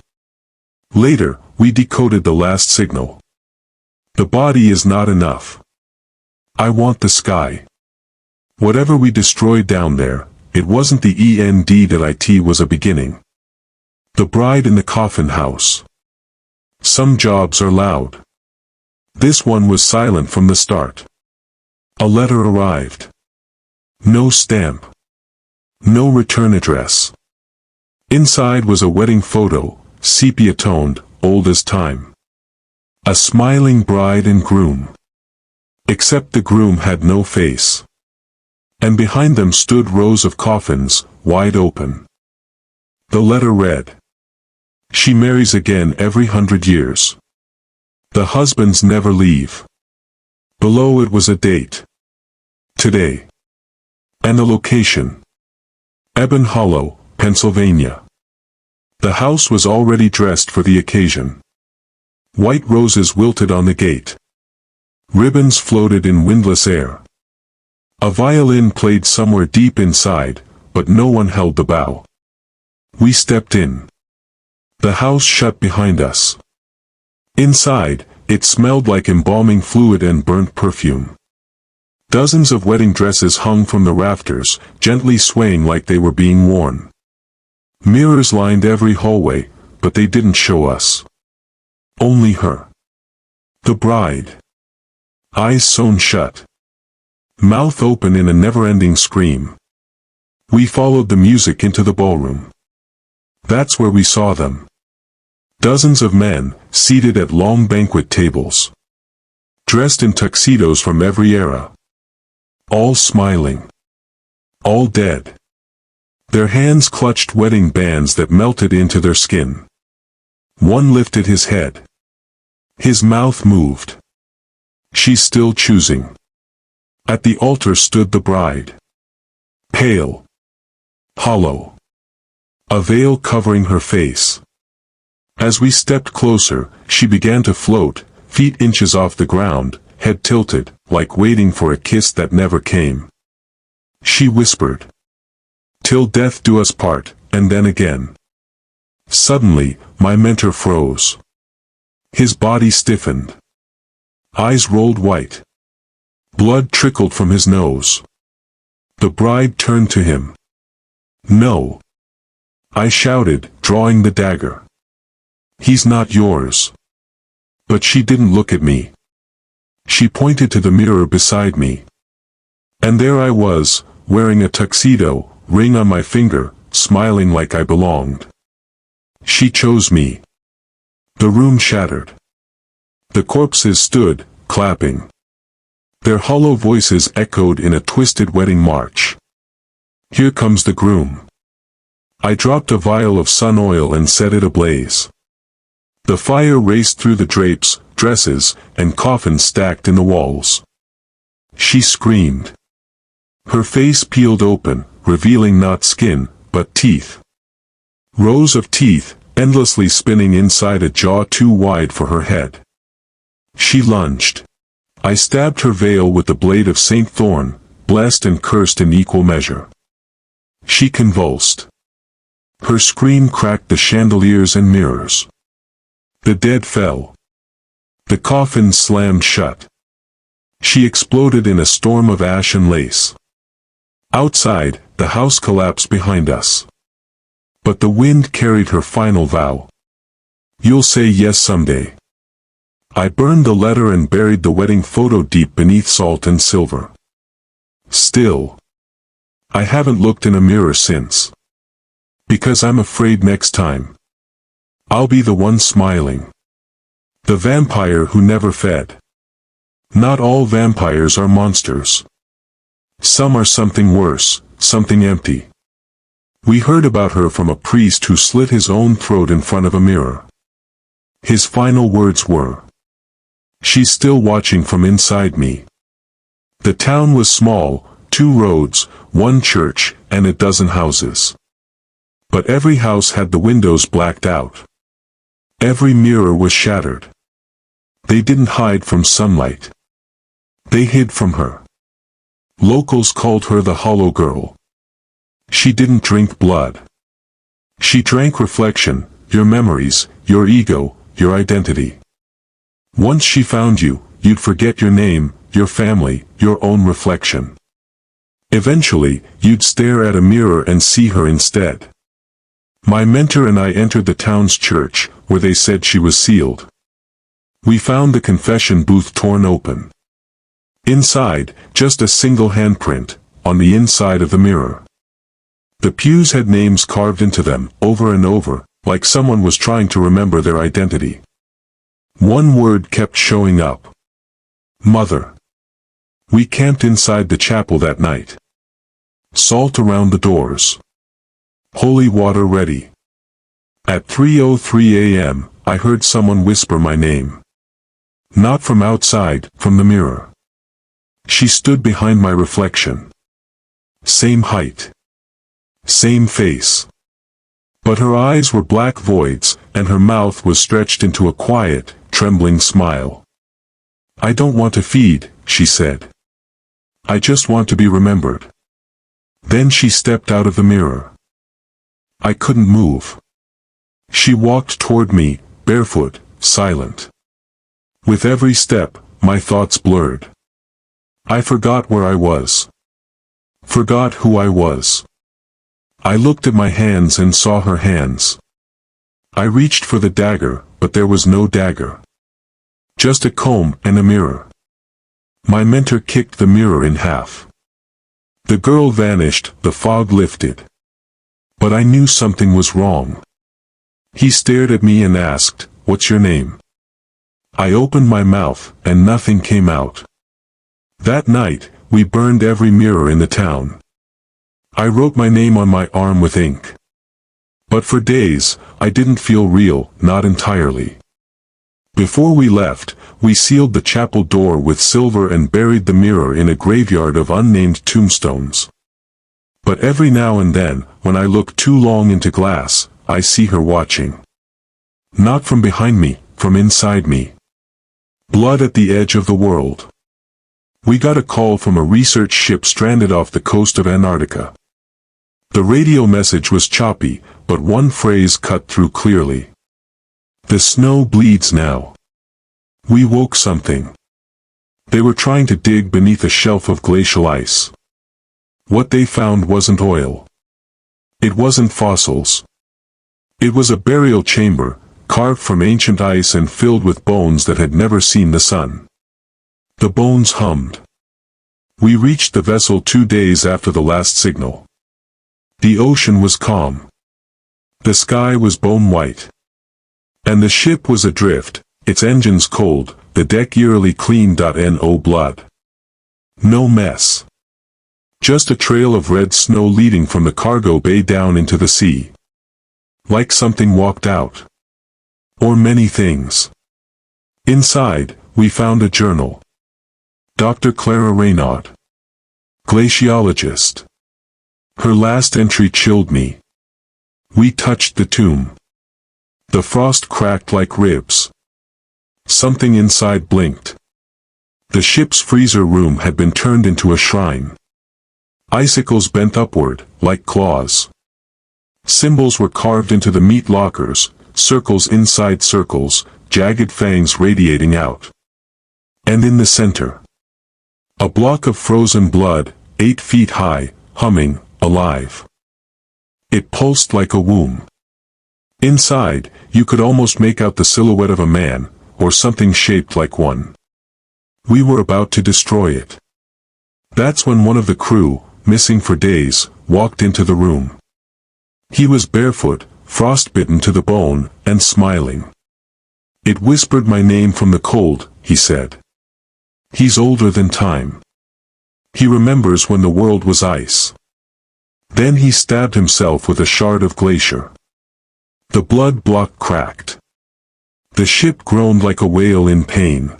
Speaker 1: Later, we decoded the last signal. The body is not enough. I want the sky. Whatever we destroyed down there, it wasn't the end that it was a beginning. The bride in the coffin house. Some jobs are loud. This one was silent from the start. A letter arrived. No stamp. No return address. Inside was a wedding photo, sepia-toned, old as time. A smiling bride and groom. Except the groom had no face. And behind them stood rows of coffins, wide open. The letter read, "She marries again every 100 years. The husbands never leave." Below it was a date. Today. And the location. Ebon Hollow, Pennsylvania. The house was already dressed for the occasion. White roses wilted on the gate. Ribbons floated in windless air. A violin played somewhere deep inside, but no one held the bow. We stepped in. The house shut behind us. Inside, it smelled like embalming fluid and burnt perfume. Dozens of wedding dresses hung from the rafters, gently swaying like they were being worn. Mirrors lined every hallway, but they didn't show us. Only her. The bride. Eyes sewn shut. Mouth open in a never-ending scream. We followed the music into the ballroom. That's where we saw them. Dozens of men, seated at long banquet tables. Dressed in tuxedos from every era. All smiling. All dead. Their hands clutched wedding bands that melted into their skin. One lifted his head. His mouth moved. She's still choosing. At the altar stood the bride. Pale. Hollow. A veil covering her face. As we stepped closer, she began to float, feet inches off the ground, head tilted, like waiting for a kiss that never came. She whispered, "Till death do us part," and then again. Suddenly, my mentor froze. His body stiffened. Eyes rolled white. Blood trickled from his nose. The bride turned to him. "No," I shouted, drawing the dagger. "He's not yours." But she didn't look at me. She pointed to the mirror beside me. And there I was, wearing a tuxedo, ring on my finger, smiling like I belonged. She chose me. The room shattered. The corpses stood, clapping. Their hollow voices echoed in a twisted wedding march. "Here comes the groom." I dropped a vial of sun oil and set it ablaze. The fire raced through the drapes, dresses, and coffins stacked in the walls. She screamed. Her face peeled open, revealing not skin, but teeth. Rows of teeth, endlessly spinning inside a jaw too wide for her head. She lunged. I stabbed her veil with the blade of Saint Thorn, blessed and cursed in equal measure. She convulsed. Her scream cracked the chandeliers and mirrors. The dead fell. The coffin slammed shut. She exploded in a storm of ash and lace. Outside, the house collapsed behind us. But the wind carried her final vow. "You'll say yes someday." I burned the letter and buried the wedding photo deep beneath salt and silver. Still, I haven't looked in a mirror since. Because I'm afraid next time, I'll be the one smiling. The vampire who never fed. Not all vampires are monsters. Some are something worse, something empty. We heard about her from a priest who slit his own throat in front of a mirror. His final words were, "She's still watching from inside me." The town was small, 2 roads, 1 church, and a dozen houses. But every house had the windows blacked out. Every mirror was shattered. They didn't hide from sunlight. They hid from her. Locals called her the Hollow Girl. She didn't drink blood. She drank reflection, your memories, your ego, your identity. Once she found you, you'd forget your name, your family, your own reflection. Eventually, you'd stare at a mirror and see her instead. My mentor and I entered the town's church, where they said she was sealed. We found the confession booth torn open. Inside, just a single handprint, on the inside of the mirror. The pews had names carved into them, over and over, like someone was trying to remember their identity. One word kept showing up. Mother. We camped inside the chapel that night. Salt around the doors. Holy water ready. At 3:03 a.m., I heard someone whisper my name. Not from outside, from the mirror. She stood behind my reflection. Same height. Same face. But her eyes were black voids, and her mouth was stretched into a quiet, trembling smile. "I don't want to feed," she said. "I just want to be remembered." Then she stepped out of the mirror. I couldn't move. She walked toward me, barefoot, silent. With every step, my thoughts blurred. I forgot where I was. Forgot who I was. I looked at my hands and saw her hands. I reached for the dagger, but there was no dagger. Just a comb and a mirror. My mentor kicked the mirror in half. The girl vanished, the fog lifted. But I knew something was wrong. He stared at me and asked, "What's your name?" I opened my mouth, and nothing came out. That night, we burned every mirror in the town. I wrote my name on my arm with ink. But for days, I didn't feel real, not entirely. Before we left, we sealed the chapel door with silver and buried the mirror in a graveyard of unnamed tombstones. But every now and then, when I look too long into glass, I see her watching. Not from behind me, from inside me. Blood at the edge of the world. We got a call from a research ship stranded off the coast of Antarctica. The radio message was choppy, but one phrase cut through clearly. "The snow bleeds now." We woke something. They were trying to dig beneath a shelf of glacial ice. What they found wasn't oil. It wasn't fossils. It was a burial chamber, carved from ancient ice and filled with bones that had never seen the sun. The bones hummed. We reached the vessel 2 days after the last signal. The ocean was calm. The sky was bone white. And the ship was adrift, its engines cold, the deck eerily clean. No blood. No mess. Just a trail of red snow leading from the cargo bay down into the sea. Like something walked out. Or many things. Inside, we found a journal. Dr. Clara Raynaud. Glaciologist. Her last entry chilled me. We touched the tomb. The frost cracked like ribs. Something inside blinked. The ship's freezer room had been turned into a shrine. Icicles bent upward, like claws. Symbols were carved into the meat lockers, circles inside circles, jagged fangs radiating out. And in the center, a block of frozen blood, 8 feet high, humming, alive. It pulsed like a womb. Inside, you could almost make out the silhouette of a man, or something shaped like one. We were about to destroy it. That's when one of the crew, missing for days, walked into the room. He was barefoot, frostbitten to the bone, and smiling. "It whispered my name from the cold," he said. "He's older than time. He remembers when the world was ice." Then he stabbed himself with a shard of glacier. The blood block cracked. The ship groaned like a whale in pain.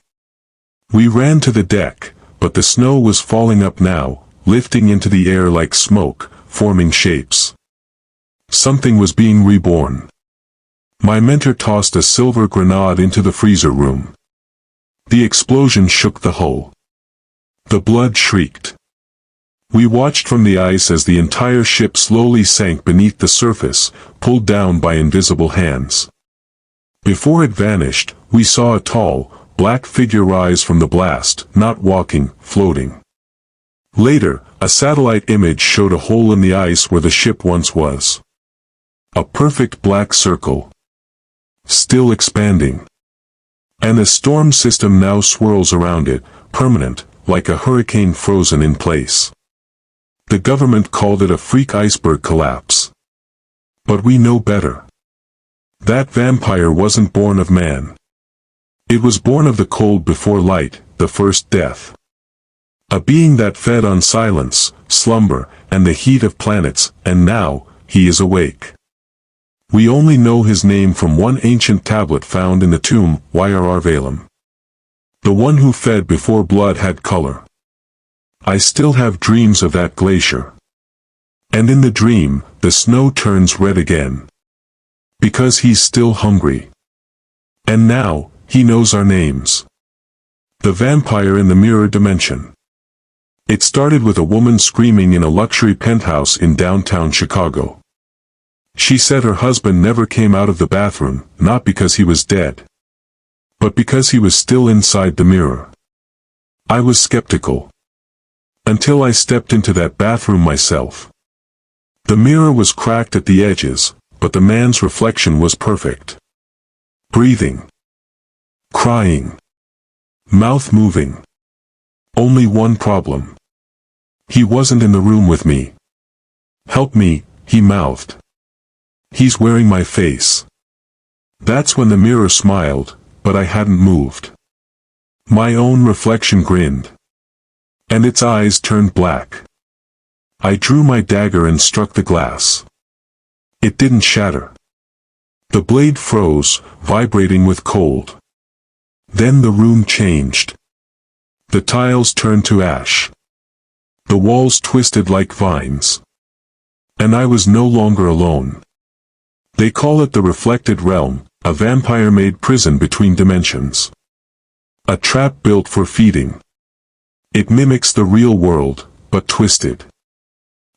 Speaker 1: We ran to the deck, but the snow was falling up now, lifting into the air like smoke, forming shapes. Something was being reborn. My mentor tossed a silver grenade into the freezer room. The explosion shook the hull. The blood shrieked. We watched from the ice as the entire ship slowly sank beneath the surface, pulled down by invisible hands. Before it vanished, we saw a tall, black figure rise from the blast, not walking, floating. Later, a satellite image showed a hole in the ice where the ship once was. A perfect black circle. Still expanding. And the storm system now swirls around it, permanent, like a hurricane frozen in place. The government called it a freak iceberg collapse. But we know better. That vampire wasn't born of man. It was born of the cold before light, the first death. A being that fed on silence, slumber, and the heat of planets, and now, he is awake. We only know his name from one ancient tablet found in the tomb, Yrr Valem. The one who fed before blood had color. I still have dreams of that glacier. And in the dream, the snow turns red again. Because he's still hungry. And now, he knows our names. The vampire in the mirror dimension. It started with a woman screaming in a luxury penthouse in downtown Chicago. She said her husband never came out of the bathroom, not because he was dead, but because he was still inside the mirror. I was skeptical. Until I stepped into that bathroom myself. The mirror was cracked at the edges, but the man's reflection was perfect. Breathing. Crying. Mouth moving. Only one problem. He wasn't in the room with me. Help me, he mouthed. He's wearing my face. That's when the mirror smiled, but I hadn't moved. My own reflection grinned. And its eyes turned black. I drew my dagger and struck the glass. It didn't shatter. The blade froze, vibrating with cold. Then the room changed. The tiles turned to ash. The walls twisted like vines. And I was no longer alone. They call it the reflected realm, a vampire-made prison between dimensions. A trap built for feeding. It mimics the real world, but twisted.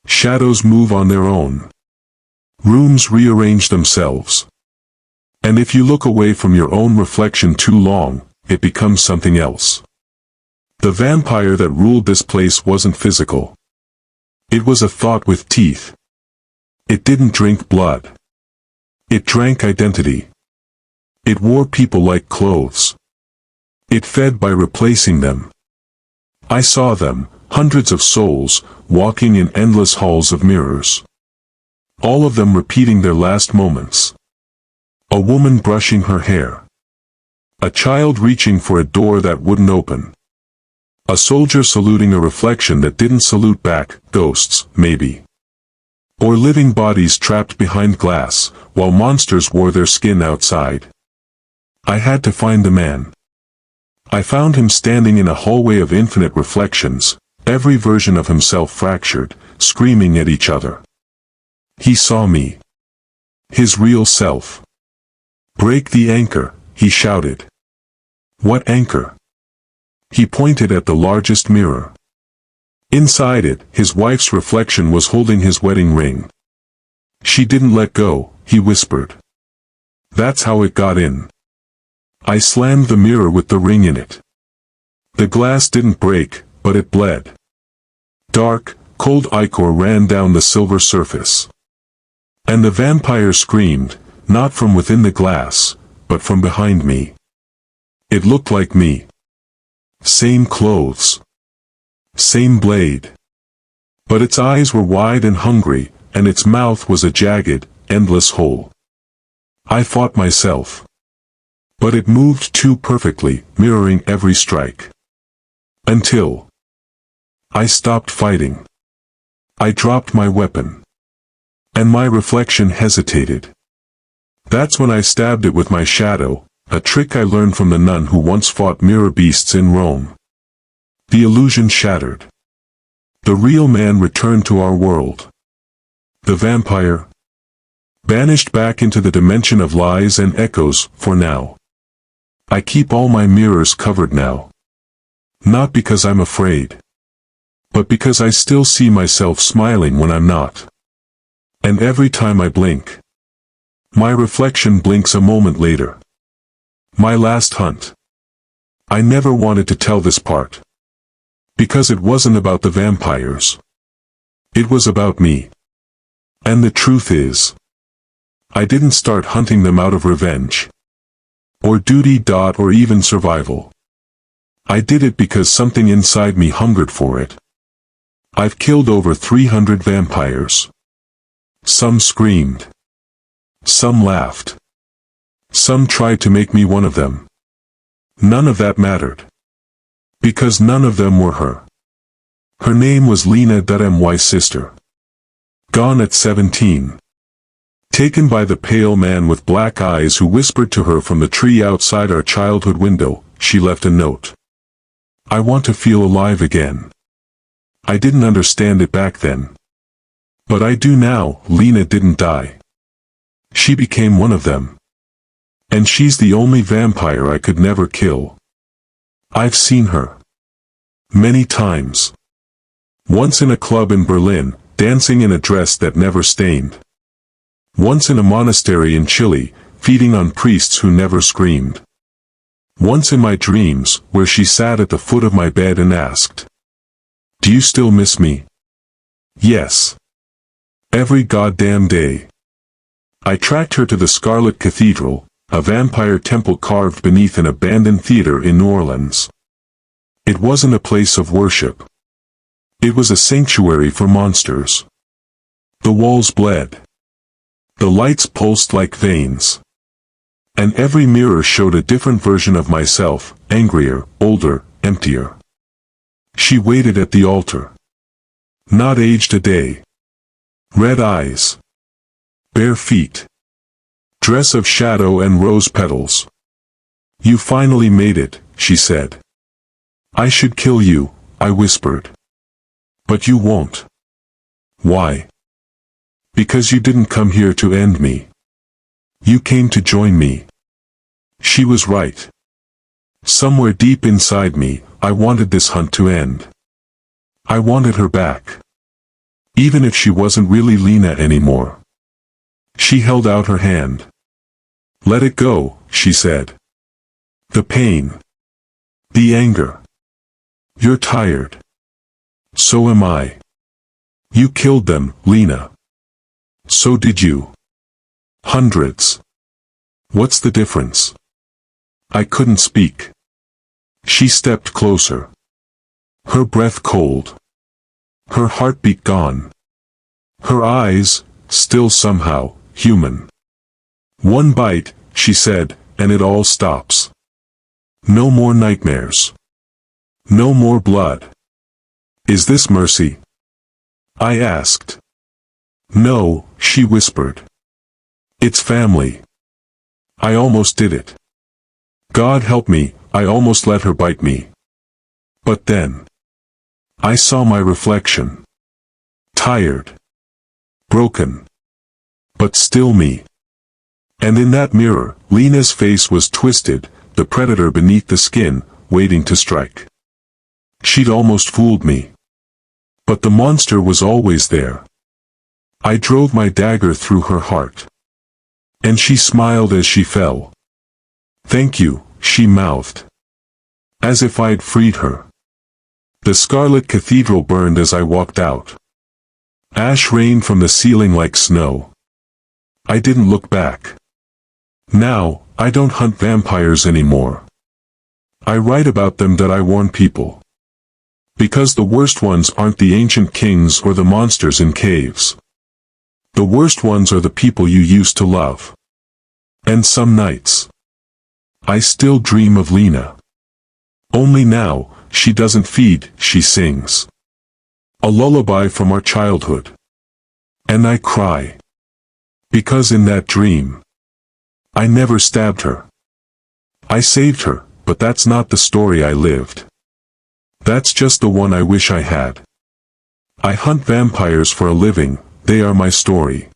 Speaker 1: Shadows move on their own. Rooms rearrange themselves. And if you look away from your own reflection too long, it becomes something else. The vampire that ruled this place wasn't physical. It was a thought with teeth. It didn't drink blood. It drank identity. It wore people like clothes. It fed by replacing them. I saw them, hundreds of souls, walking in endless halls of mirrors. All of them repeating their last moments. A woman brushing her hair. A child reaching for a door that wouldn't open. A soldier saluting a reflection that didn't salute back, ghosts, maybe. Or living bodies trapped behind glass, while monsters wore their skin outside. I had to find the man. I found him standing in a hallway of infinite reflections, every version of himself fractured, screaming at each other. He saw me. His real self. "Break the anchor," he shouted. "What anchor?" He pointed at the largest mirror. Inside it, his wife's reflection was holding his wedding ring. "She didn't let go," he whispered. "That's how it got in." I slammed the mirror with the ring in it. The glass didn't break, but it bled. Dark, cold ichor ran down the silver surface. And the vampire screamed, not from within the glass, but from behind me. It looked like me. Same clothes. Same blade. But its eyes were wide and hungry, and its mouth was a jagged, endless hole. I fought myself. But it moved too perfectly, mirroring every strike. Until I stopped fighting. I dropped my weapon. And my reflection hesitated. That's when I stabbed it with my shadow, a trick I learned from the nun who once fought mirror beasts in Rome. The illusion shattered. The real man returned to our world. The vampire, banished back into the dimension of lies and echoes, for now. I keep all my mirrors covered now. Not because I'm afraid, but because I still see myself smiling when I'm not. And every time I blink, my reflection blinks a moment later. My last hunt. I never wanted to tell this part, because it wasn't about the vampires. It was about me. And the truth is, I didn't start hunting them out of revenge, or duty, or even survival. I did it because something inside me hungered for it. I've killed over 300 vampires. Some screamed. Some laughed. Some tried to make me one of them. None of that mattered, because none of them were her. Her name was Lena, my sister. Gone at 17. Taken by the pale man with black eyes who whispered to her from the tree outside our childhood window, she left a note. I want to feel alive again. I didn't understand it back then, but I do now. Lena didn't die. She became one of them. And she's the only vampire I could never kill. I've seen her many times. Once in a club in Berlin, dancing in a dress that never stained. Once in a monastery in Chile, feeding on priests who never screamed. Once in my dreams, where she sat at the foot of my bed and asked, "Do you still miss me?" Yes. Every goddamn day. I tracked her to the Scarlet Cathedral, a vampire temple carved beneath an abandoned theater in New Orleans. It wasn't a place of worship. It was a sanctuary for monsters. The walls bled. The lights pulsed like veins. And every mirror showed a different version of myself, angrier, older, emptier. She waited at the altar. Not aged a day. Red eyes. Bare feet. Dress of shadow and rose petals. "You finally made it," she said. "I should kill you," I whispered. "But you won't." "Why?" "Because you didn't come here to end me. You came to join me." She was right. Somewhere deep inside me, I wanted this hunt to end. I wanted her back. Even if she wasn't really Lena anymore. She held out her hand. "Let it go," she said. "The pain. The anger. You're tired. So am I. You killed them, Lena. So did you. Hundreds. What's the difference?" I couldn't speak. She stepped closer. Her breath cold. Her heartbeat gone. Her eyes, still somehow, human. "One bite," she said, "and it all stops. No more nightmares. No more blood." "Is this mercy?" I asked. "No," she whispered. "It's family." I almost did it. God help me, I almost let her bite me. But then, I saw my reflection. Tired. Broken. But still me. And in that mirror, Lena's face was twisted, the predator beneath the skin, waiting to strike. She'd almost fooled me. But the monster was always there. I drove my dagger through her heart. And she smiled as she fell. "Thank you," she mouthed. As if I'd freed her. The Scarlet Cathedral burned as I walked out. Ash rained from the ceiling like snow. I didn't look back. Now, I don't hunt vampires anymore. I write about them that I warn people. Because the worst ones aren't the ancient kings or the monsters in caves. The worst ones are the people you used to love. And some nights, I still dream of Lena. Only now, she doesn't feed, she sings. A lullaby from our childhood. And I cry. Because in that dream, I never stabbed her. I saved her, but that's not the story I lived. That's just the one I wish I had. I hunt vampires for a living, they are my story.